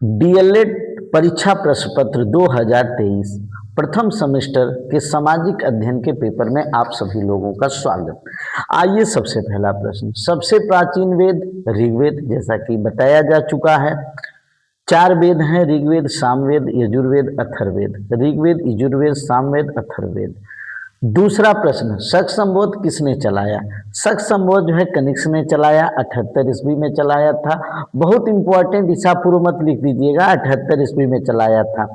DElEd परीक्षा प्रश्न पत्र 2023 प्रथम सेमेस्टर के सामाजिक अध्ययन के पेपर में आप सभी लोगों का स्वागत। आइए सबसे पहला प्रश्न। सबसे प्राचीन वेद ऋग्वेद, जैसा कि बताया जा चुका है। 4 वेद हैं, ऋग्वेद, सामवेद, यजुर्वेद, अथर्ववेद। ऋग्वेद, यजुर्वेद, सामवेद, अथर्ववेद। दूसरा प्रश्न, शक संबोध किसने चलाया? शक संबोध जो है कनिष्क ने चलाया, 78 ईस्वी में चलाया था। बहुत इंपॉर्टेंट, ईसा पूर्व मत लिख दीजिएगा, 78 ईस्वी में चलाया था।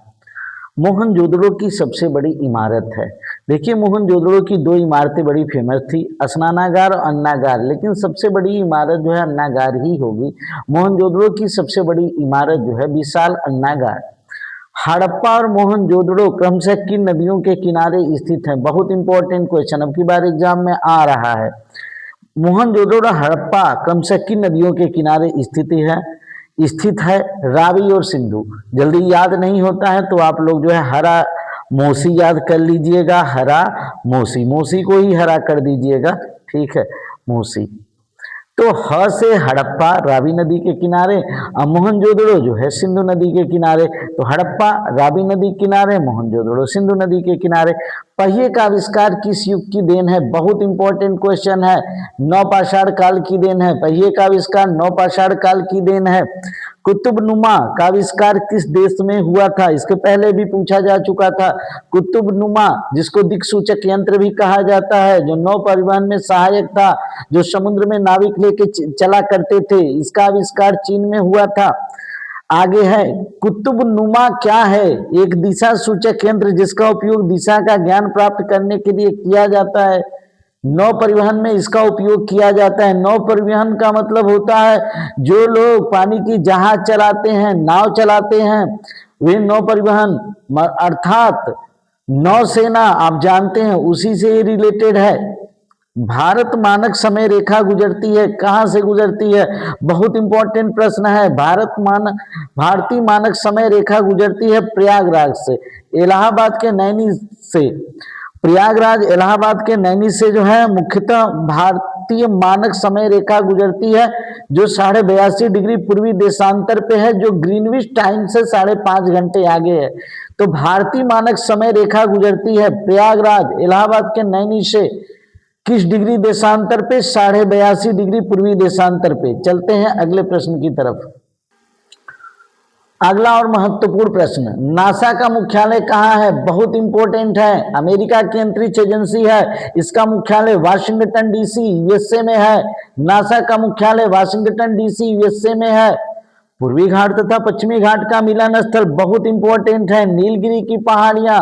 मोहनजोदड़ो की सबसे बड़ी इमारत है। देखिए, मोहनजोदड़ो की 2 इमारतें बड़ी फेमस थी, स्नानागार और अन्नागार, लेकिन सबसे बड़ी इमारत जो है अन्नागार ही होगी। मोहनजोदड़ो की सबसे बड़ी इमारत जो है विशाल अन्नागार। हड़प्पा और मोहनजोदड़ो क्रमशः किन नदियों के किनारे स्थित हैं? बहुत इंपॉर्टेंट क्वेश्चन, अब की बार एग्जाम में आ रहा है। मोहनजोदड़ो और हड़प्पा क्रमशः किन नदियों के किनारे स्थित है? रावी और सिंधु। जल्दी याद नहीं होता है तो आप लोग जो है हरा मोसी याद कर लीजिएगा। हरा मोसी, मोसी को ही हरा कर दीजिएगा, ठीक है, मोसी। तो ह से हड़प्पा रावी नदी के किनारे, और मोहनजोदड़ो जो है सिंधु नदी के किनारे। तो हड़प्पा रावी नदी किनारे, मोहनजोदड़ो सिंधु नदी के किनारे। पहिए का आविष्कार किस युग की देन है? बहुत इंपॉर्टेंट क्वेश्चन है। नवपाषाण काल की देन है। पहिए का आविष्कार नवपाषाण काल की देन है। कुतुबनुमा का आविष्कार किस देश में हुआ था? इसके पहले भी पूछा जा चुका था। कुतुबनुमा, जिसको दिक्सूचक यंत्र भी कहा जाता है, जो नौ परिवहन में सहायक था, जो समुद्र में नाविक लेके चला करते थे, इसका आविष्कार चीन में हुआ था। आगे है, कुतुबनुमा क्या है? एक दिशा सूचक यंत्र जिसका उपयोग दिशा का ज्ञान प्राप्त करने के लिए किया जाता है। नौ परिवहन में इसका उपयोग किया जाता है। नौ परिवहन का मतलब होता है जो लोग पानी की जहाज चलाते हैं, नाव चलाते हैं, वे नौ परिवहन, अर्थात नौसेना, आप जानते हैं, उसी से रिलेटेड है। भारत मानक समय रेखा गुजरती है, कहां से गुजरती है? बहुत इंपॉर्टेंट प्रश्न है। भारतीय मानक समय रेखा गुजरती है प्रयागराज से, इलाहाबाद के नैनी से। प्रयागराज इलाहाबाद के नैनी से जो है मुख्यतः भारतीय मानक समय रेखा गुजरती है, जो 82.5 डिग्री पूर्वी देशांतर पे है, जो ग्रीनविच टाइम से 5.5 घंटे आगे है। तो भारतीय मानक समय रेखा गुजरती है प्रयागराज इलाहाबाद के नैनी से किस डिग्री देशांतर पे? 82.5 डिग्री पूर्वी देशांतर पे। चलते हैं अगले प्रश्न की तरफ। अगला और महत्वपूर्ण प्रश्न, नासा का मुख्यालय कहाँ है? बहुत इंपॉर्टेंट है। अमेरिका की अंतरिक्ष एजेंसी है, इसका मुख्यालय वाशिंगटन डीसी यूएसए में है। नासा का मुख्यालय वाशिंगटन डीसी यूएसए में है। पूर्वी घाट तथा पश्चिमी घाट का मिलन स्थल बहुत इंपॉर्टेंट है, नीलगिरी की पहाड़ियां।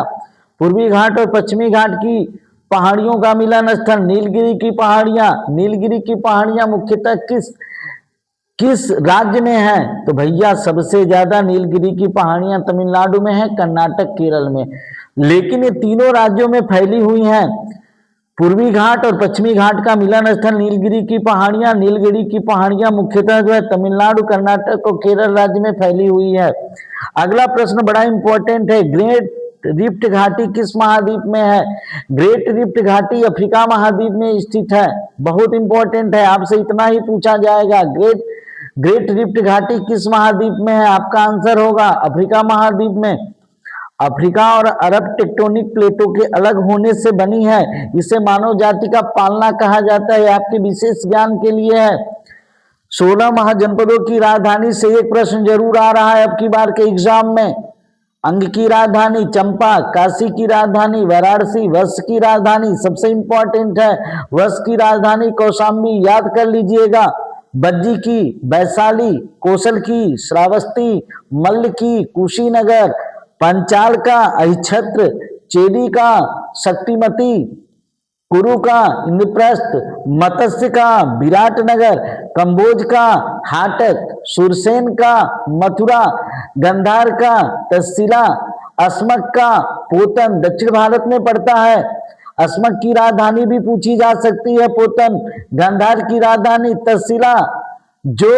पूर्वी घाट और पश्चिमी घाट की पहाड़ियों का मिलन स्थल नीलगिरी की पहाड़ियां। नीलगिरी की पहाड़ियां मुख्यतः किस राज्य में है? तो भैया सबसे ज्यादा नीलगिरी की पहाड़ियां तमिलनाडु में है, कर्नाटक, केरल में, लेकिन ये तीनों राज्यों में फैली हुई हैं। पूर्वी घाट और पश्चिमी घाट का मिलन स्थल नीलगिरी की पहाड़ियां। नीलगिरी की पहाड़ियां मुख्यतः जो है तमिलनाडु, कर्नाटक और केरल राज्य में फैली हुई है। अगला प्रश्न बड़ा इंपॉर्टेंट है, ग्रेट रिफ्ट घाटी किस महाद्वीप में है? ग्रेट रिफ्ट घाटी अफ्रीका महाद्वीप में स्थित है। बहुत इंपॉर्टेंट है, आपसे इतना ही पूछा जाएगा, ग्रेट रिफ्ट घाटी किस महाद्वीप में है? आपका आंसर होगा अफ्रीका महाद्वीप में। अफ्रीका और अरब टेक्टोनिक प्लेटों के अलग होने से बनी है, इसे मानव जाति का पालना कहा जाता है। आपके विशेष ज्ञान के लिए है। 16 महाजनपदों की राजधानी से एक प्रश्न जरूर आ रहा है अब की बार के एग्जाम में। अंग की राजधानी चंपा, काशी की राजधानी वाराणसी, वत्स की राजधानी सबसे इंपॉर्टेंट है, वत्स की राजधानी कौशाम्बी, याद कर लीजिएगा। बज्जी की वैशाली, कौशल की श्रावस्ती, मल्ल की कुशीनगर, पंचाल का अहिच्छत्र, चेदी का शक्तिमती, कुरु का इंद्रप्रस्थ, मत्स्य का विराटनगर, कंबोज का हाटक, सुरसेन का मथुरा, गंधार का तक्षशिला, अस्मक का पोतन, दक्षिण भारत में पड़ता है। अस्मक की राजधानी भी पूछी जा सकती है पोतन। गांधार की राजधानी तक्षशिला जो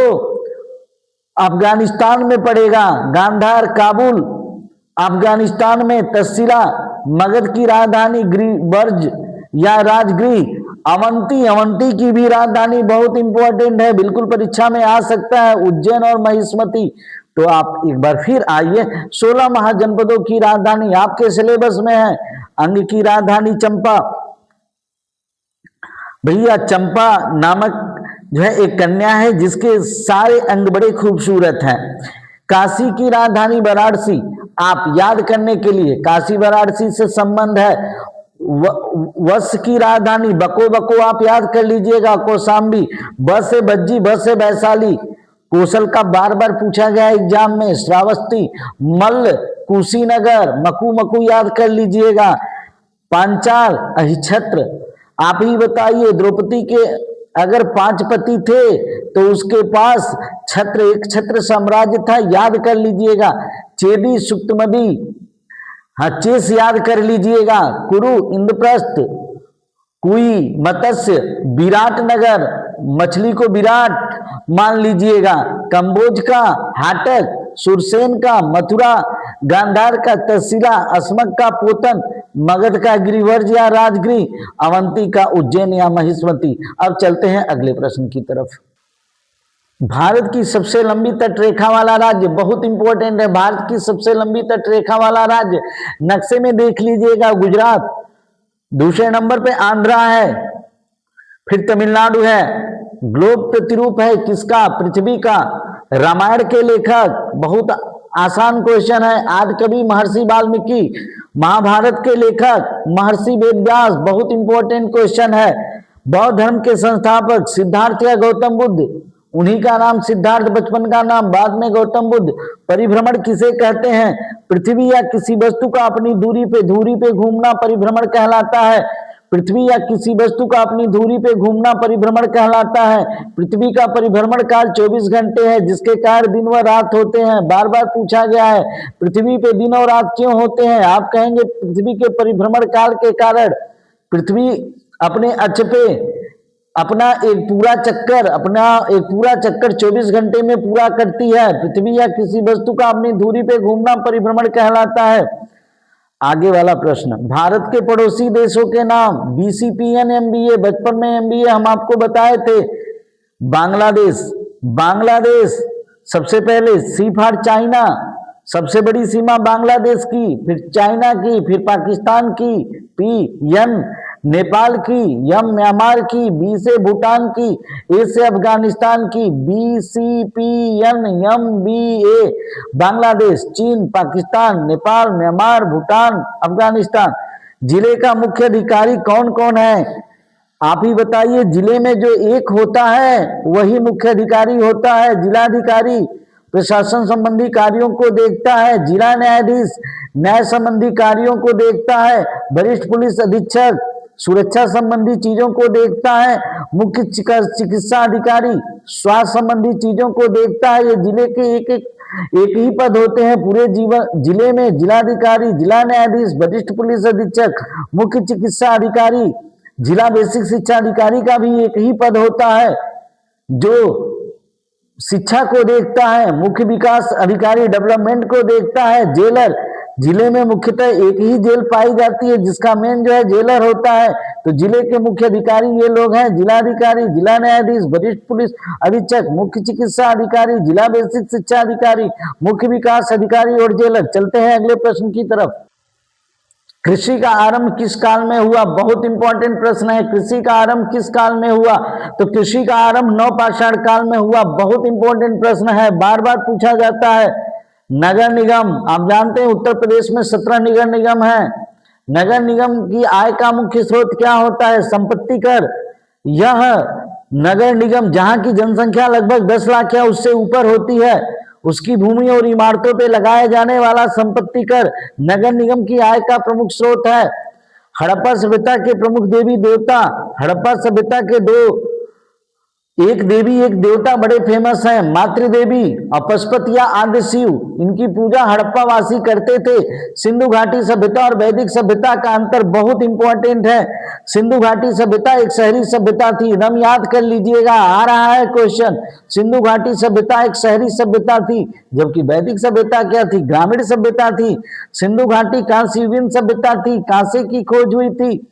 अफगानिस्तान में पड़ेगा। गांधार काबुल अफगानिस्तान में, तक्षशिला मगध की राजधानी ब्रज या राजगृह। अवंती की भी राजधानी बहुत इंपॉर्टेंट है, बिल्कुल परीक्षा में आ सकता है। उज्जैन और महिष्मती तो आप एक बार फिर आइए, 16 महाजनपदों की राजधानी आपके सिलेबस में है। अंग की राजधानी चंपा, भैया चंपा नामक जो है एक कन्या है जिसके सारे अंग बड़े खूबसूरत हैं। काशी की राजधानी वाराणसी, आप याद करने के लिए काशी वाराणसी से संबंध है। वश की राजधानी बको, बको आप याद कर लीजिएगा। कौशाम्बी, ब से बज्जी, ब से वैशाली, कौशल का बार बार पूछा गया एग्जाम में। श्रावस्ती, मल्ल, कुशीनगर, मकू, मकू याद कर लीजिएगा। पांचाल, अहिछत्र, आप ही बताइए द्रौपदी के अगर 5 पति थे तो उसके पास छत्र, एक छत्र साम्राज्य था, याद कर लीजिएगा। चेदी, सुक्तमदी, हाँ चेस याद कर लीजिएगा। कुरु, इंद्रप्रस्थ, कुई, मत्स्य, विराट नगर, मछली को विराट मान लीजिएगा। कंबोज का हाटक, सुरसेन का मथुरा, गांधार का तहसीला, अस्मक का पोतन, मगध का गिरिवर्ज या राजगृह, अवंती का उज्जैन या महिष्मती। अब चलते हैं अगले प्रश्न की तरफ। भारत की सबसे लंबी तट रेखा वाला राज्य, बहुत इंपॉर्टेंट है। भारत की सबसे लंबी तट रेखा वाला राज्य नक्शे में देख लीजिएगा, गुजरात। दूसरे नंबर पे आंध्रा है, फिर तमिलनाडु है। ग्लोब प्रतिरूप है किसका? पृथ्वी का। रामायण के लेखक, बहुत आसान क्वेश्चन है, आदिकवि महर्षि वाल्मीकि। महाभारत के लेखक महर्षि वेदव्यास, बहुत इंपॉर्टेंट क्वेश्चन है। बौद्ध धर्म के संस्थापक सिद्धार्थ या गौतम बुद्ध, उन्हीं का नाम सिद्धार्थ, बचपन का नाम, बाद में गौतम बुद्ध। परिभ्रमण किसे कहते हैं? पृथ्वी या किसी वस्तु का अपनी धुरी पे घूमना परिभ्रमण कहलाता है। पृथ्वी या किसी वस्तु का अपनी धुरी पे घूमना परिभ्रमण कहलाता है। पृथ्वी का परिभ्रमण काल 24 घंटे है, जिसके कारण दिन व रात होते हैं। बार बार पूछा गया है पृथ्वी पे दिन और रात क्यों होते हैं? आप कहेंगे पृथ्वी के परिभ्रमण काल के कारण। पृथ्वी अपने अक्ष पे अपना एक पूरा चक्कर 24 घंटे में पूरा करती है। पृथ्वी या किसी वस्तु का अपनी धुरी पे घूमना परिभ्रमण कहलाता है। आगे वाला प्रश्न, भारत के पड़ोसी देशों के नाम। BCPN MBA, बचपन में MBA हम आपको बताए थे। बांग्लादेश सबसे पहले, सी फॉर चाइना, सबसे बड़ी सीमा बांग्लादेश की, फिर चाइना की, फिर पाकिस्तान की, PN नेपाल की, M म्यांमार की, B से भूटान की, A से अफगानिस्तान की। BCPN MBA, बांग्लादेश, चीन, पाकिस्तान, नेपाल, म्यांमार, भूटान, अफगानिस्तान। जिले का मुख्य अधिकारी कौन कौन है? आप ही बताइए। जिले में जो एक होता है वही मुख्य अधिकारी होता है। जिलाधिकारी प्रशासन संबंधी कार्यों को देखता है। जिला न्यायाधीश न्याय संबंधी कार्यों को देखता है। वरिष्ठ पुलिस अधीक्षक सुरक्षा संबंधी चीजों को देखता है। मुख्य चिकित्सा अधिकारी स्वास्थ्य संबंधी चीजों को देखता है। ये जिले के एक ही पद होते हैं पूरे जिले में। जिलाधिकारी, जिला न्यायाधीश, वरिष्ठ पुलिस अधीक्षक, मुख्य चिकित्सा अधिकारी, जिला बेसिक शिक्षा अधिकारी का भी एक ही पद होता है जो शिक्षा को देखता है। मुख्य विकास अधिकारी डेवलपमेंट को देखता है। जेलर, जिले में मुख्यतः एक ही जेल पाई जाती है जिसका मेन जो है जेलर होता है। तो जिले के मुख्य अधिकारी ये लोग हैं, जिलाधिकारी, जिला न्यायाधीश, वरिष्ठ पुलिस अधीक्षक, मुख्य चिकित्सा अधिकारी, जिला बेसिक शिक्षा अधिकारी, मुख्य विकास अधिकारी और जेलर। चलते हैं अगले प्रश्न की तरफ। कृषि का आरंभ किस काल में हुआ? बहुत इंपॉर्टेंट प्रश्न है। कृषि का आरंभ किस काल में हुआ? तो कृषि का आरंभ नवपाषाण काल में हुआ। बहुत इंपॉर्टेंट प्रश्न है, बार बार पूछा जाता है। नगर निगम, आप जानते हैं उत्तर प्रदेश में 17 नगर निगम है। नगर निगम की आय का मुख्य स्रोत क्या होता है? संपत्ति कर। यह नगर निगम जहां की जनसंख्या लगभग 10 लाख या उससे ऊपर होती है, उसकी भूमि और इमारतों पर लगाया जाने वाला संपत्ति कर नगर निगम की आय का प्रमुख स्रोत है। हड़प्पा सभ्यता के प्रमुख देवी देवता, हड़प्पा सभ्यता के एक देवी एक देवता बड़े फेमस हैं, मातृदेवी और पशुपति या आद्य शिव। इनकी पूजा हड़प्पा वासी करते थे। सिंधु घाटी सभ्यता और वैदिक सभ्यता का अंतर बहुत इंपॉर्टेंट है। सिंधु घाटी सभ्यता एक शहरी सभ्यता थी, एकदम याद कर लीजिएगा, आ रहा है क्वेश्चन। सिंधु घाटी सभ्यता एक शहरी सभ्यता थी, जबकि वैदिक सभ्यता क्या थी? ग्रामीण सभ्यता थी। सिंधु घाटी कांस्ययुगीन सभ्यता थी, कांसे की खोज हुई थी।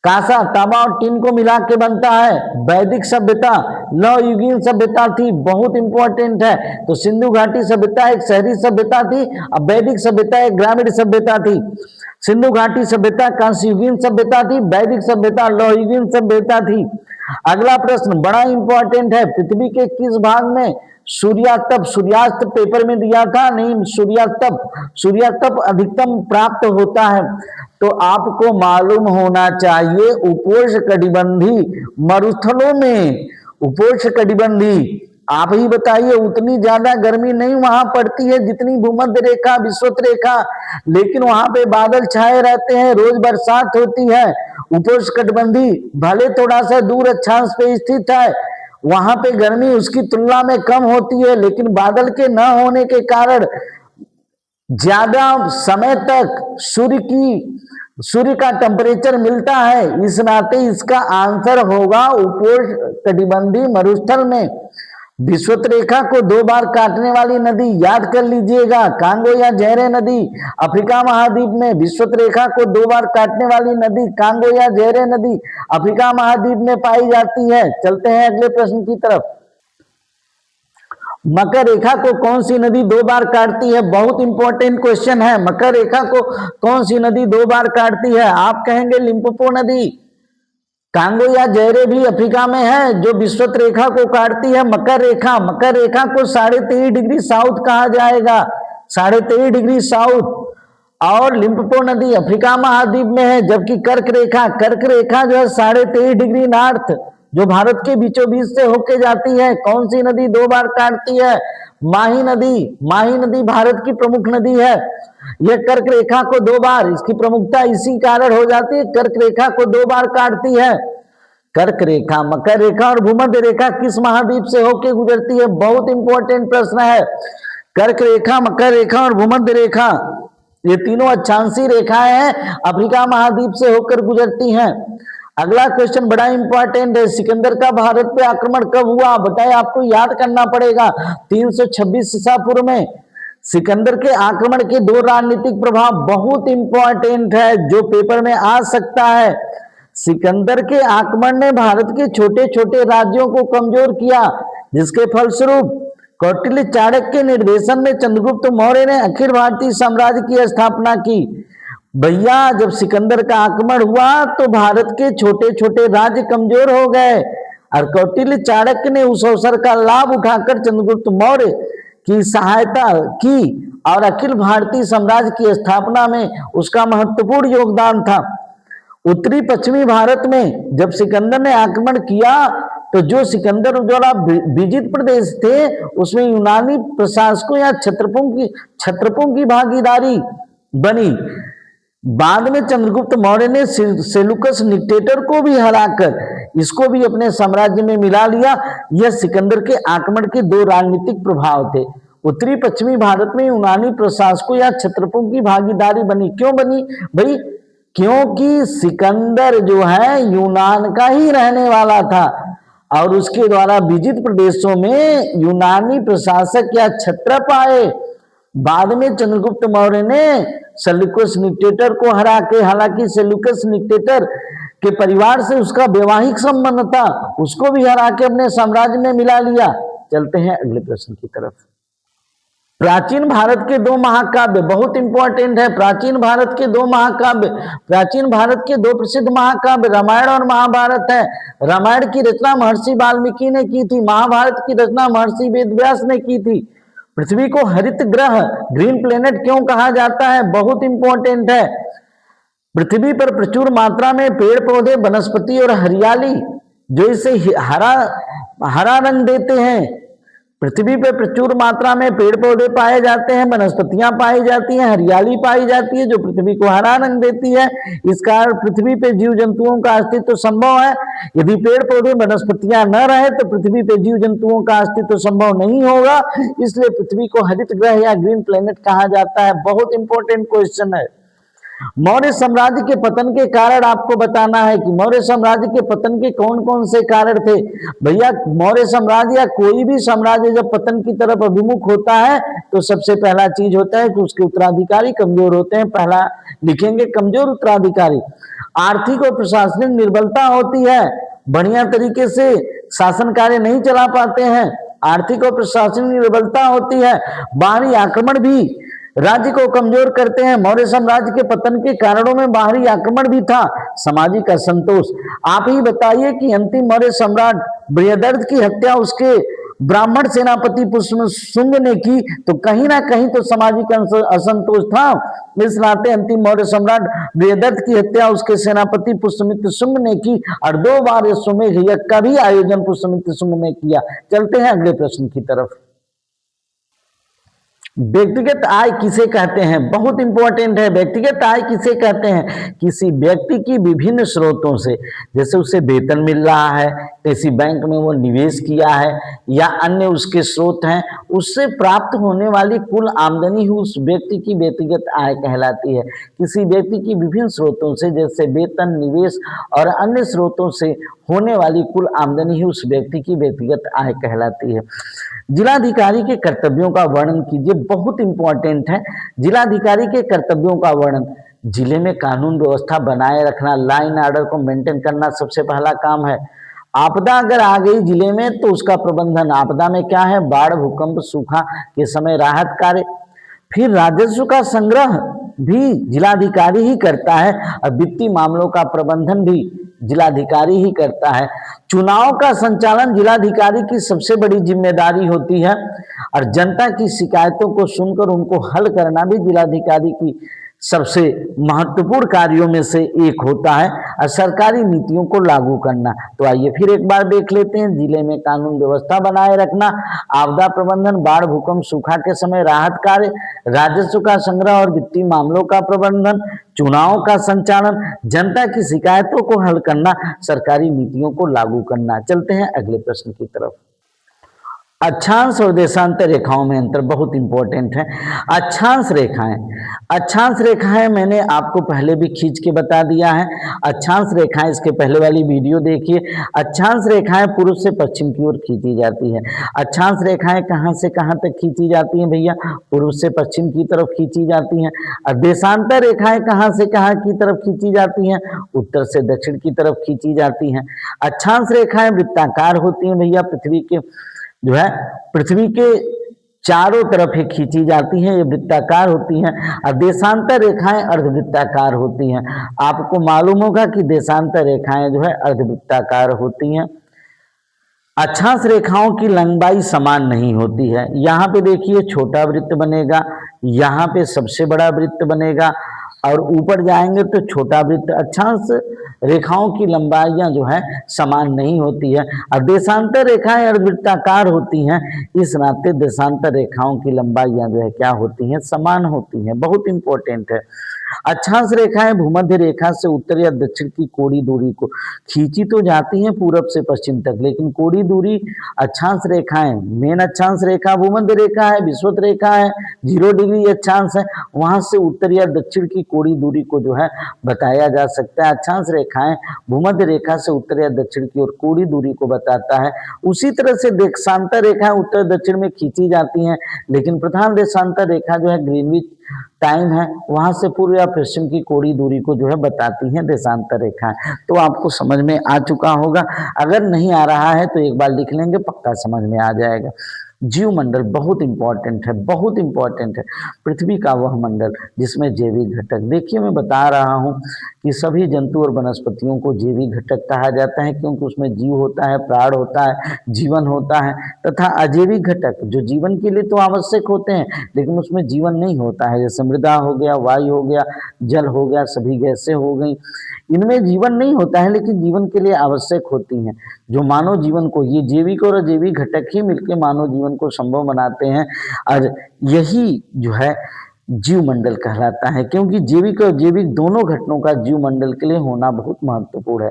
कांसा, तांबा और टीन को मिला के बनता है। वैदिक सभ्यता, लौह युगीन सभ्यता थी, बहुत इंपॉर्टेंट है। तो सिंधु घाटी सभ्यता एक शहरी सभ्यता थी, अब वैदिक सभ्यता एक ग्रामीण सभ्यता थी। सिंधु घाटी सभ्यता कांस्य युगीन सभ्यता थी, वैदिक सभ्यता लौह युगीन सभ्यता थी। अगला प्रश्न बड़ा इंपॉर्टेंट है, पृथ्वी के किस भाग में सूर्यास्त, सूर्यास्त पेपर में दिया था, नहीं, सूर्यास्त अधिकतम प्राप्त होता है। तो आपको मालूम होना चाहिए उपोष्णकटिबंधीय मरुस्थलों में, उपोष्णकटिबंधीय, आप ही बताइए, उतनी ज्यादा गर्मी नहीं वहां पड़ती है जितनी भूमध्य रेखा, विषुवत रेखा, लेकिन वहां पे बादल छाए रहते हैं, रोज बरसात होती है। उपोष्णकटिबंधीय भले थोड़ा सा दूर अक्षांश पे स्थित है, वहां पे गर्मी उसकी तुलना में कम होती है, लेकिन बादल के न होने के कारण ज्यादा समय तक सूर्य का टेम्परेचर मिलता है। इस नाते इसका आंसर होगा उपोष्णकटिबंधीय मरुस्थल में। विषुवत रेखा को 2 बार काटने वाली नदी याद कर लीजिएगा, कांगो या जहरे नदी। अफ्रीका महाद्वीप में विषुवत रेखा को 2 बार काटने वाली नदी कांगो या जहरे नदी अफ्रीका महाद्वीप में पाई जाती है। चलते हैं अगले प्रश्न की तरफ। मकर रेखा को कौन सी नदी 2 बार काटती है? बहुत इंपॉर्टेंट क्वेश्चन है। मकर रेखा को कौन सी नदी 2 बार काटती है? आप कहेंगे लिम्पोपो नदी। कांगो या जहरे भी अफ्रीका में है जो विषुवत रेखा को काटती है। मकर रेखा को 23.5 डिग्री साउथ कहा जाएगा, 23.5 डिग्री साउथ। और लिम्पोपो नदी अफ्रीका महाद्वीप में है, जबकि कर्क रेखा जो है 23.5 डिग्री नॉर्थ, जो भारत के बीचों बीच से होके जाती है। कौन सी नदी 2 बार काटती है? माही नदी भारत की प्रमुख नदी है। यह कर्क रेखा को 2 बार, इसकी प्रमुखता इसी कारण हो जाती है, कर्क रेखा को 2 बार काटती है। कर्क रेखा, मकर रेखा और भूमध्य रेखा किस महाद्वीप से होके गुजरती है? बहुत इंपॉर्टेंट प्रश्न है। कर्क रेखा, मकर रेखा और भूमध्य रेखा, ये तीनों अक्षांशीय रेखाएं हैं, अफ्रीका महाद्वीप से होकर गुजरती हैं। अगला क्वेश्चन बड़ा इंपॉर्टेंट है, सिकंदर का भारत पे आक्रमण कब हुआ? बताए, आपको याद करना पड़ेगा। 326 ईसा पूर्व में। सिकंदर के आक्रमण के 2 राजनीतिक प्रभाव बहुत इंपॉर्टेंट है, जो पेपर में आ सकता है। सिकंदर के आक्रमण ने भारत के छोटे छोटे राज्यों को कमजोर किया, जिसके फलस्वरूप कौटिल्य चाणक्य के निर्देशन में चंद्रगुप्त मौर्य ने अखिल भारतीय साम्राज्य की स्थापना की। भैया, जब सिकंदर का आक्रमण हुआ तो भारत के छोटे छोटे राज्य कमजोर हो गए, और कौटिल्य चाणक्य ने उस अवसर का लाभ उठाकर चंद्रगुप्त मौर्य की सहायता की और अखिल भारतीय साम्राज्य की स्थापना में उसका महत्वपूर्ण योगदान था। उत्तरी पश्चिमी भारत में जब सिकंदर ने आक्रमण किया तो जो सिकंदर द्वारा विजित प्रदेश थे उसमें यूनानी प्रशासकों या क्षत्रपों की भागीदारी बनी। बाद में चंद्रगुप्त मौर्य ने सेलुकस निक्टेटर को भी हराकर इसको भी अपने साम्राज्य में मिला लिया। यह सिकंदर के आक्रमण के 2 राजनीतिक प्रभाव थे। उत्तरी पश्चिमी भारत में यूनानी प्रशासकों या क्षत्रपों की भागीदारी बनी। क्यों बनी भाई? क्योंकि सिकंदर जो है यूनान का ही रहने वाला था और उसके द्वारा विजित प्रदेशों में यूनानी प्रशासक या क्षत्रप आए। बाद में चंद्रगुप्त मौर्य ने सेल्यूकस निक्टेटर को हरा के, हालांकि सेल्यूकस निक्टेटर के परिवार से उसका वैवाहिक संबंध था, उसको भी हरा के अपने साम्राज्य में मिला लिया। चलते हैं अगले प्रश्न की तरफ। प्राचीन भारत के 2 महाकाव्य बहुत इंपॉर्टेंट है। प्राचीन भारत के 2 महाकाव्य, प्राचीन भारत के 2 प्रसिद्ध महाकाव्य रामायण और महाभारत है। रामायण की रचना महर्षि वाल्मीकि ने की थी, महाभारत की रचना महर्षि वेदव्यास ने की थी। पृथ्वी को हरित ग्रह, ग्रीन प्लेनेट क्यों कहा जाता है? बहुत इंपॉर्टेंट है। पृथ्वी पर प्रचुर मात्रा में पेड़ पौधे, वनस्पति और हरियाली जो इसे हरा रंग देते हैं। पृथ्वी पर प्रचुर मात्रा में पेड़ पौधे पाए जाते हैं, वनस्पतियां पाई जाती हैं, हरियाली पाई जाती है जो पृथ्वी को हरा रंग देती है। इस कारण पृथ्वी पे जीव जंतुओं का अस्तित्व संभव है। यदि पेड़ पौधे वनस्पतियां न रहे तो पृथ्वी पे जीव जंतुओं का अस्तित्व संभव नहीं होगा, इसलिए पृथ्वी को हरित ग्रह या ग्रीन प्लेनेट कहा जाता है। बहुत इंपॉर्टेंट क्वेश्चन है। मौर्य साम्राज्य के पतन के कारण आपको बताना है कि मौर्य साम्राज्य के पतन के कौन कौन से कारण थे। भैया, मौर्य साम्राज्य या कोई भी साम्राज्य जब पतन की तरफ अभिमुख होता है तो सबसे पहला चीज होता है कि उसके उत्तराधिकारी कमजोर होते हैं। पहला लिखेंगे कमजोर उत्तराधिकारी। आर्थिक और प्रशासनिक निर्बलता होती है, बढ़िया तरीके से शासन कार्य नहीं चला पाते हैं, आर्थिक और प्रशासनिक निर्बलता होती है, बाहरी आक्रमण भी राज्य को कमजोर करते हैं। मौर्य साम्राज्य के पतन के कारणों में बाहरी आक्रमण भी था, सामाजिक असंतोष। आप ही बताइए कि अंतिम मौर्य सम्राट बृहदर्थ की हत्या उसके ब्राह्मण सेनापति पुष्यशुंग ने की, तो कहीं ना कहीं तो सामाजिक असंतोष था। इस नाते अंतिम मौर्य सम्राट बृहदर्थ की हत्या उसके सेनापति पुष्यमित्र शुंग ने की और 2 बार अश्वमेध यज्ञ का भी आयोजन पुष्यमित्र शुंग ने किया। चलते हैं अगले प्रश्न की तरफ। व्यक्तिगत आय किसे कहते हैं? बहुत इंपॉर्टेंट है। व्यक्तिगत आय किसे कहते हैं? किसी व्यक्ति की विभिन्न स्रोतों से, जैसे उसे वेतन मिल रहा है, किसी बैंक में वो निवेश किया है या अन्य उसके स्रोत हैं, उससे प्राप्त होने वाली कुल आमदनी ही उस व्यक्ति की व्यक्तिगत आय कहलाती है। किसी व्यक्ति की विभिन्न स्रोतों से, जैसे वेतन, निवेश और अन्य स्रोतों से होने वाली कुल आमदनी ही उस व्यक्ति की व्यक्तिगत आय कहलाती है। जिलाधिकारी के कर्तव्यों का वर्णन कीजिए, बहुत इंपॉर्टेंट है। जिलाधिकारी के कर्तव्यों का वर्णन, जिले में कानून व्यवस्था बनाए रखना, लाइन ऑर्डर को मेंटेन करना सबसे पहला काम है। आपदा अगर आ गई जिले में तो उसका प्रबंधन, आपदा में क्या है, बाढ़, भूकंप, सूखा के समय राहत कार्य। फिर राजस्व का संग्रह भी जिलाधिकारी ही करता है और वित्तीय मामलों का प्रबंधन भी जिलाधिकारी ही करता है। चुनाव का संचालन जिलाधिकारी की सबसे बड़ी जिम्मेदारी होती है और जनता की शिकायतों को सुनकर उनको हल करना भी जिलाधिकारी की सबसे महत्वपूर्ण कार्यों में से एक होता है और सरकारी नीतियों को लागू करना। तो आइए फिर एक बार देख लेते हैं। जिले में कानून व्यवस्था बनाए रखना, आपदा प्रबंधन, बाढ़, भूकंप, सूखा के समय राहत कार्य, राजस्व का संग्रह और वित्तीय मामलों का प्रबंधन, चुनाव का संचालन, जनता की शिकायतों को हल करना, सरकारी नीतियों को लागू करना। चलते हैं अगले प्रश्न की तरफ। अक्षांश और देशांतर रेखाओं में अंतर बहुत इंपॉर्टेंट है। अक्षांश रेखाएं, अक्षांश रेखाएं मैंने आपको पहले भी खींच के बता दिया है। अक्षांश रेखाएं, इसके पहले वाली वीडियो देखिए। अक्षांश रेखाएं पूर्व से पश्चिम की ओर खींची जाती है। अक्षांश रेखाएं कहां से कहां तक खींची जाती हैं भैया? पूर्व से पश्चिम की तरफ खींची जाती हैं। और देशांतर रेखाएं कहां से कहां की तरफ खींची जाती हैं? उत्तर से दक्षिण की तरफ खींची जाती हैं। अक्षांश रेखाएं वृत्ताकार होती हैं भैया, पृथ्वी के चारों तरफ ही खींची जाती हैं, ये वृत्ताकार होती हैं। और देशांतर रेखाएं अर्धवृत्ताकार होती हैं। आपको मालूम होगा कि देशांतर रेखाएं अर्धवृत्ताकार होती हैं। अक्षांश रेखाओं की लंबाई समान नहीं होती है। यहाँ पे देखिए छोटा वृत्त बनेगा, यहाँ पे सबसे बड़ा वृत्त बनेगा और ऊपर जाएंगे तो छोटा वृत्त। अक्षांश रेखाओं की लंबाइयां समान नहीं होती है और देशांतर रेखाएं अर्धवृत्ताकार होती हैं, इस नाते देशांतर रेखाओं की लंबाइयां क्या होती हैं? समान होती हैं। बहुत इंपॉर्टेंट है। अक्षांश रेखाएं भूमध्य रेखा से उत्तर या दक्षिण की कोणीय दूरी को खींची तो जाती हैं पूरब से पश्चिम तक, लेकिन कोणीय दूरी अक्षांश रेखाएं, मेन अक्षांश रेखा भूमध्य रेखा है, विषुवत रेखा है, 0 डिग्री अक्षांश है, वहां से उत्तर या दक्षिण की कोणीय दूरी को बताया जा सकता है। अक्षांश रेखाएं भूमध्य रेखा से उत्तर या दक्षिण की ओर कोणीय दूरी को बताता है। उसी तरह से देशांतर रेखाएं उत्तर दक्षिण में खींची जाती हैं, लेकिन प्रधान देशांतर रेखा ग्रीनविच टाइम है, वहां से पूर्व या पश्चिम की कोणीय दूरी को बताती है देशांतर रेखाएं। तो आपको समझ में आ चुका होगा। अगर नहीं आ रहा है तो एक बार लिख लेंगे, पक्का समझ में आ जाएगा। जीवमंडल बहुत इंपॉर्टेंट है, बहुत इंपॉर्टेंट है। पृथ्वी का वह मंडल जिसमें जैविक घटक, देखिए मैं बता रहा हूं कि सभी जंतु और वनस्पतियों को जैविक घटक कहा जाता है, क्योंकि उसमें जीव होता है, प्राण होता है, जीवन होता है, तथा अजैविक घटक जो जीवन के लिए तो आवश्यक होते हैं लेकिन उसमें जीवन नहीं होता है, जैसे मृदा हो गया, वायु हो गया, जल हो गया, सभी गैसें हो गई, इनमें जीवन नहीं होता है लेकिन जीवन के लिए आवश्यक होती हैं, जो मानव जीवन को, ये जैविक और अजैविक घटक ही मिलकर मानव जीवन को संभव बनाते हैं और यही जीवमंडल कहलाता है, क्योंकि जैविक और जैविक दोनों घटकों का जीवमंडल के लिए होना बहुत महत्वपूर्ण है।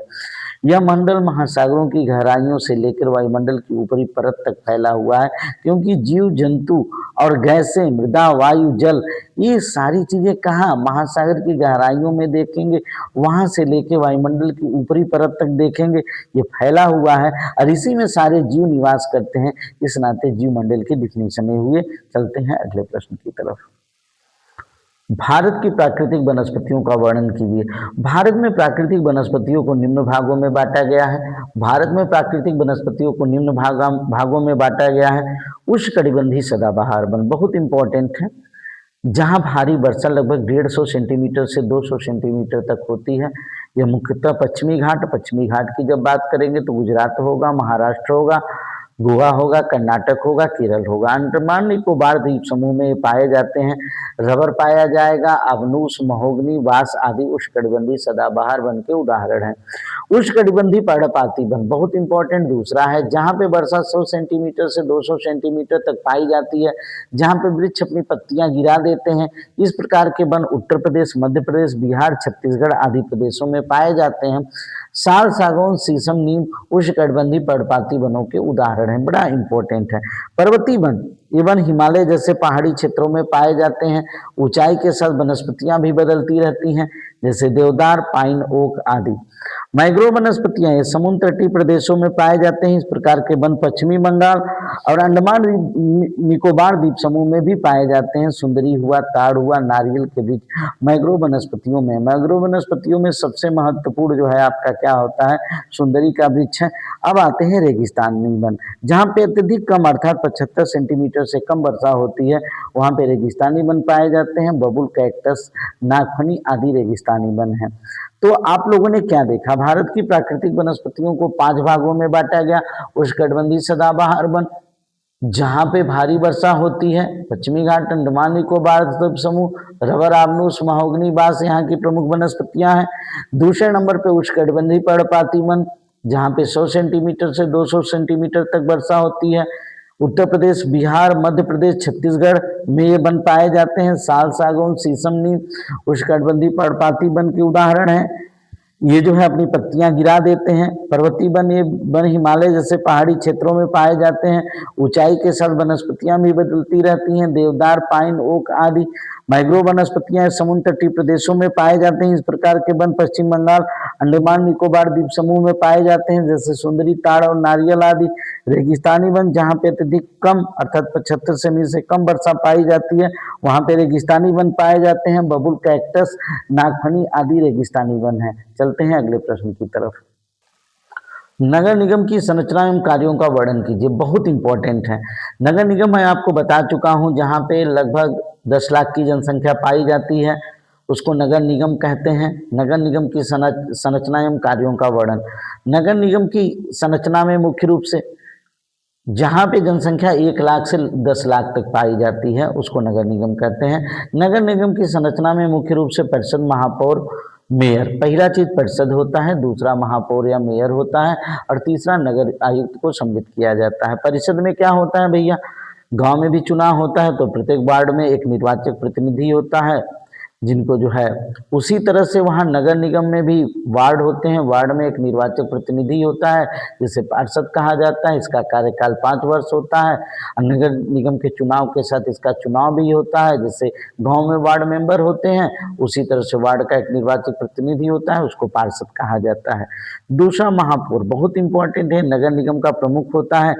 यह मंडल महासागरों की गहराइयों से लेकर वायुमंडल की ऊपरी परत तक फैला हुआ है, क्योंकि जीव जंतु और गैसें, मृदा, वायु, जल, ये सारी चीजें कहाँ? महासागर की गहराइयों में देखेंगे, वहां से लेकर वायुमंडल की ऊपरी परत तक देखेंगे, ये फैला हुआ है और इसी में सारे जीव निवास करते हैं। इस नाते जीवमंडल की डिफिनेशन हुए। चलते हैं अगले प्रश्न की तरफ। भारत की प्राकृतिक वनस्पतियों का वर्णन कीजिए। भारत में प्राकृतिक वनस्पतियों को निम्न भागों में बांटा गया है। भारत में प्राकृतिक वनस्पतियों को निम्न भागों में बांटा गया है। उष्णकटिबंधीय सदाबहार वन बहुत इंपॉर्टेंट है, जहाँ भारी वर्षा लगभग 150 सेंटीमीटर से 200 सेंटीमीटर तक होती है। यह मुख्यतः पश्चिमी घाट की जब बात करेंगे तो गुजरात होगा, महाराष्ट्र होगा, गोवा होगा, कर्नाटक होगा, केरल होगा। अंडमान निकोबार द्वीप समूह में पाए जाते हैं। रबर पाया जाएगा, अबनूस, महोगनी, बांस आदि उष्णकटिबंधीय सदाबहार वन के उदाहरण हैं। उष्णकटिबंधीय पर्णपाती वन बहुत इंपॉर्टेंट दूसरा है, जहाँ पे वर्षा 100 सेंटीमीटर से 200 सेंटीमीटर तक पाई जाती है, जहाँ पे वृक्ष अपनी पत्तियां गिरा देते हैं। इस प्रकार के वन उत्तर प्रदेश, मध्य प्रदेश, बिहार, छत्तीसगढ़ आदि प्रदेशों में पाए जाते हैं। साल, सागौन, शीशम, नीम उष्णकटिबंधीय पर्णपाती वनों के उदाहरण हैं, बड़ा इंपॉर्टेंट है। पर्वतीय वन ये वन हिमालय जैसे पहाड़ी क्षेत्रों में पाए जाते हैं। ऊंचाई के साथ वनस्पतियां भी बदलती रहती हैं, जैसे देवदार, पाइन, ओक आदि। मैंग्रोव वनस्पतियां ये समुद्र तटीय प्रदेशों में पाए जाते हैं। इस प्रकार के वन पश्चिमी बंगाल और अंडमान निकोबार द्वीप समूह में भी पाए जाते हैं। सुंदरी हुआ, ताड़ हुआ, नारियल के बीच मैंग्रोव वनस्पतियों में। मैंग्रोव वनस्पतियों में सबसे महत्वपूर्ण जो है आपका क्या होता है, सुंदरी का वृक्ष है। अब आते हैं रेगिस्तानी वन, जहाँ पे अत्यधिक कम अर्थात 75 सेंटीमीटर से कम वर्षा होती है, वहाँ पे रेगिस्तानी वन पाए जाते हैं। बबुल, कैक्टस, नागफनी आदि रेगिस्तानी वन है। तो आप लोगों ने क्या देखा, भारत की प्राकृतिक वनस्पतियों को 5 भागों में बांटा गया। उष्णकटिबंधीय सदाबहार वन जहाँ पे भारी वर्षा होती है, पश्चिमी घाट, अंडमान निकोबार द्वीप समूह, रबर, आबनूस, महोगनी, बांस यहाँ की प्रमुख वनस्पतियां हैं। दूसरे नंबर पे उष्णकटिबंधीय पर्णपाती वन, जहाँ पे 100 सेंटीमीटर से 200 सेंटीमीटर तक वर्षा होती है। उत्तर प्रदेश, बिहार, मध्य प्रदेश, छत्तीसगढ़ में ये वन पाए जाते हैं। साल, सागौन, शीशम, नीम उष्णकटिबंधीय पर्णपाती वन के उदाहरण हैं। ये जो है अपनी पत्तियां गिरा देते हैं। पर्वतीय वन ये वन हिमालय जैसे पहाड़ी क्षेत्रों में पाए जाते हैं। ऊंचाई के साथ वनस्पतियां भी बदलती रहती हैं, देवदार, पाइन, ओक आदि। मैंग्रोव वनस्पतियां समुद्र तटीय प्रदेशों में पाए जाते हैं। इस प्रकार के वन पश्चिम बंगाल, अंडमान निकोबार द्वीप समूह में पाए जाते हैं, जैसे सुंदरी, ताड़ और नारियल आदि। रेगिस्तानी वन जहाँ पे अत्यधिक कम अर्थात 75 सेमी से कम वर्षा पाई जाती है, वहाँ पे रेगिस्तानी वन पाए जाते हैं। बबुल, कैक्टस, नागफनी आदि रेगिस्तानी वन है। चलते हैं अगले प्रश्न की तरफ। नगर निगम की संरचना एवं कार्यों का वर्णन कीजिए, बहुत इंपॉर्टेंट है। नगर निगम मैं आपको बता चुका हूं, जहां पे लगभग 10 लाख की जनसंख्या पाई जाती है, उसको नगर निगम कहते हैं। नगर निगम की संरचना एवं कार्यों का वर्णन। नगर निगम की संरचना में मुख्य रूप से जहाँ पे जनसंख्या 1 लाख से 10 लाख तक पाई जाती है, उसको नगर निगम कहते हैं। नगर निगम की संरचना में मुख्य रूप से परिषद, महापौर, मेयर। पहला चीज परिषद होता है, दूसरा महापौर या मेयर होता है, और तीसरा नगर आयुक्त को सम्मिलित किया जाता है। परिषद में क्या होता है भैया, गांव में भी चुनाव होता है तो प्रत्येक वार्ड में एक निर्वाचक प्रतिनिधि होता है, जिनको जो है उसी तरह से वहाँ नगर निगम में भी वार्ड होते हैं। वार्ड में एक निर्वाचक प्रतिनिधि होता है, जिसे पार्षद कहा जाता है। इसका कार्यकाल 5 वर्ष होता है। और नगर निगम के चुनाव के साथ इसका चुनाव भी होता है। जैसे गांव में वार्ड मेंबर होते हैं, उसी तरह से वार्ड का एक निर्वाचक प्रतिनिधि होता है, उसको पार्षद कहा जाता है। दूसरा महापौर बहुत इंपॉर्टेंट है, नगर निगम का प्रमुख होता है।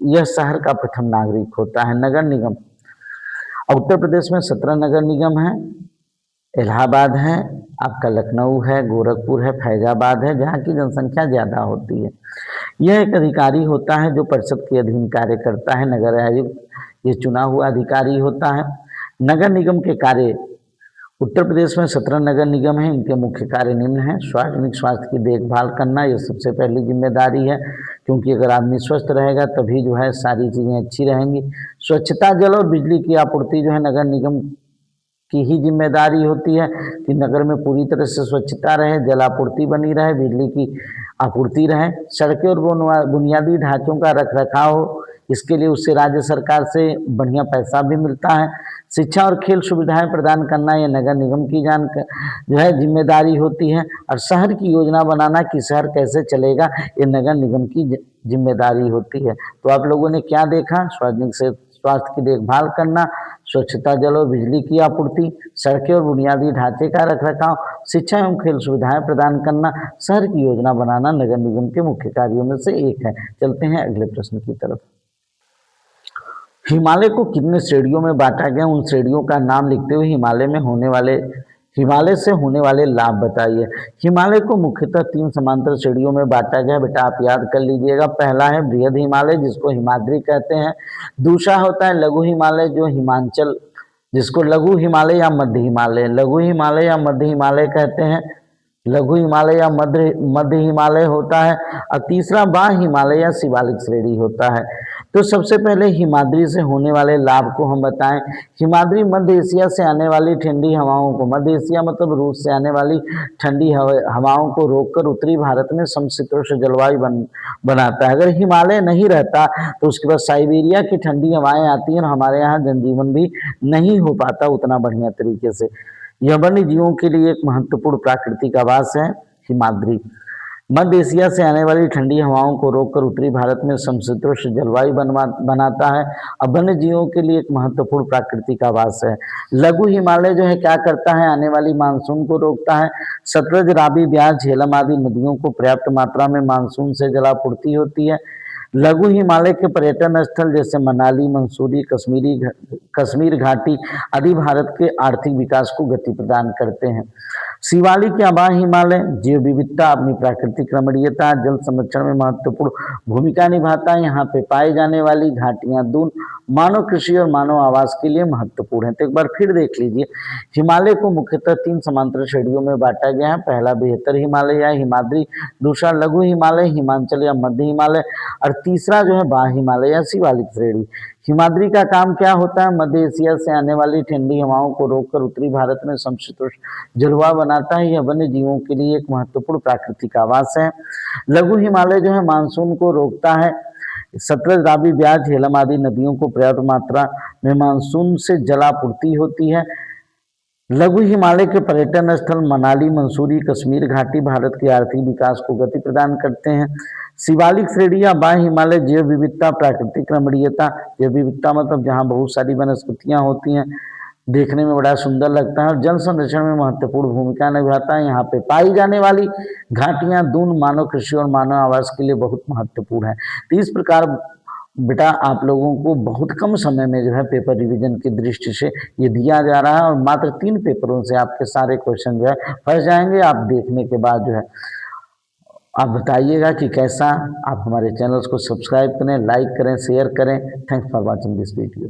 यह शहर का प्रथम नागरिक होता है। नगर निगम उत्तर प्रदेश में 17 नगर निगम है। इलाहाबाद है, आपका लखनऊ है, गोरखपुर है, फैजाबाद है, जहाँ की जनसंख्या ज़्यादा होती है। यह एक अधिकारी होता है जो परिषद के अधीन कार्य करता है। नगर आयुक्त ये चुना हुआ अधिकारी होता है। नगर निगम के कार्य, उत्तर प्रदेश में 17 नगर निगम हैं। इनके मुख्य कार्य निम्न हैं। सार्वजनिक स्वास्थ्य की देखभाल करना, ये सबसे पहली जिम्मेदारी है, क्योंकि अगर आदमी स्वस्थ रहेगा तभी जो है सारी चीज़ें अच्छी रहेंगी। स्वच्छता, जल और बिजली की आपूर्ति जो है नगर निगम की ही जिम्मेदारी होती है कि नगर में पूरी तरह से स्वच्छता रहे, जल आपूर्ति बनी रहे, बिजली की आपूर्ति रहे। सड़कें और बुनियादी ढांचों का रखरखाव हो, इसके लिए उससे राज्य सरकार से बढ़िया पैसा भी मिलता है। शिक्षा और खेल सुविधाएं प्रदान करना ये नगर निगम की जो है जिम्मेदारी होती है। और शहर की योजना बनाना कि शहर कैसे चलेगा, ये नगर निगम की जिम्मेदारी होती है। तो आप लोगों ने क्या देखा, सार्वजनिक से स्वास्थ्य की देखभाल करना, स्वच्छता, जल और बिजली की आपूर्ति, सड़कें और बुनियादी ढांचे का रखरखाव, शिक्षा एवं खेल सुविधाएं प्रदान करना, शहर की योजना बनाना नगर निगम के मुख्य कार्यों में से एक है। चलते हैं अगले प्रश्न की तरफ। हिमालय को कितने श्रेणियों में बांटा गया, उन श्रेणियों का नाम लिखते हुए हिमालय से होने वाले लाभ बताइए। हिमालय को मुख्यतः 3 समांतर श्रेणियों में बांटा गया, बेटा आप याद कर लीजिएगा। पहला है बृहद हिमालय जिसको हिमाद्री कहते हैं। दूसरा होता है लघु हिमालय जो हिमांचल, जिसको लघु हिमालय या मध्य हिमालय, लघु हिमालय या मध्य हिमालय कहते हैं, लघु हिमालय या मध्य हिमालय होता है। और तीसरा बाह्य हिमालय या शिवालिक श्रेणी होता है। तो सबसे पहले हिमाद्री से होने वाले लाभ को हम बताएं। हिमाद्री मध्य एशिया से आने वाली ठंडी हवाओं को, मध्य एशिया मतलब रूस से आने वाली ठंडी हवाओं को रोककर उत्तरी भारत में समशीतोष्ण जलवायु बनाता है। अगर हिमालय नहीं रहता तो उसके बाद साइबेरिया की ठंडी हवाएं आती हैं और हमारे यहाँ जनजीवन भी नहीं हो पाता उतना बढ़िया तरीके से। यह वन्य जीवों के लिए एक महत्वपूर्ण प्राकृतिक आवास है हिमाद्री। मध्य एशिया से आने वाली ठंडी हवाओं को रोककर उत्तरी भारत में समशीतोष्ण जलवायु बनाता है। अब वन्य जीवों के लिए एक महत्वपूर्ण प्राकृतिक आवास है। लघु हिमालय जो है क्या करता है, आने वाली मानसून को रोकता है। सतलज, रावी, ब्यास, झेलम आदि नदियों को पर्याप्त मात्रा में मानसून से जलापूर्ति होती है। लघु हिमालय के पर्यटन स्थल जैसे मनाली, मंसूरी, कश्मीर घाटी आदि भारत के आर्थिक विकास को गति प्रदान करते हैं। शिवालिक या बाह्य हिमालय जैव विविधता, अपनी प्राकृतिक रमणीयता, जल संरक्षण में महत्वपूर्ण भूमिका निभाता है। यहाँ पे पाई जाने वाली घाटियां दून मानव कृषि और मानव आवास के लिए महत्वपूर्ण है। तो एक बार फिर देख लीजिए, हिमालय को मुख्यतः 3 समांतर श्रेणियों में बांटा गया है। पहला बेहतर हिमालय या हिमाद्री, दूसरा लघु हिमालय, हिमांचल या मध्य हिमालय, और तीसरा जो है बाह्य हिमालय या शिवालिक श्रेणी। हिमाद्री का काम क्या होता है, मध्य एशिया से आने वाली ठंडी हवाओं को रोककर उत्तरी भारत में समशीतोष्ण जलवायु बनाता है। यह वन्य जीवों के लिए एक महत्वपूर्ण प्राकृतिक आवास है। लघु हिमालय जो है मानसून को रोकता है। सतलज, रावी, ब्यास, झेलम आदि नदियों को पर्याप्त मात्रा में मानसून से जलापूर्ति होती है। लघु हिमालय के पर्यटन स्थल मनाली, मंसूरी, कश्मीर घाटी भारत के आर्थिक विकास को गति प्रदान करते हैं। शिवालिक श्रेणी या बाह्य हिमालय जैव विविधता, प्राकृतिक रमणीयता, जैव विविधता मतलब जहाँ बहुत सारी वनस्पतियाँ होती हैं, देखने में बड़ा सुंदर लगता है और जल संरक्षण में महत्वपूर्ण भूमिका निभाता है। यहाँ पे पाई जाने वाली घाटियां दून मानव कृषि और मानव आवास के लिए बहुत महत्वपूर्ण है। तो इस प्रकार बेटा आप लोगों को बहुत कम समय में जो है पेपर रिवीजन की दृष्टि से ये दिया जा रहा है और मात्र 3 पेपरों से आपके सारे क्वेश्चन जो है फंस जाएंगे। आप देखने के बाद जो है आप बताइएगा कि कैसा। आप हमारे चैनल्स को सब्सक्राइब करें, लाइक करें, शेयर करें। Thanks for watching this video.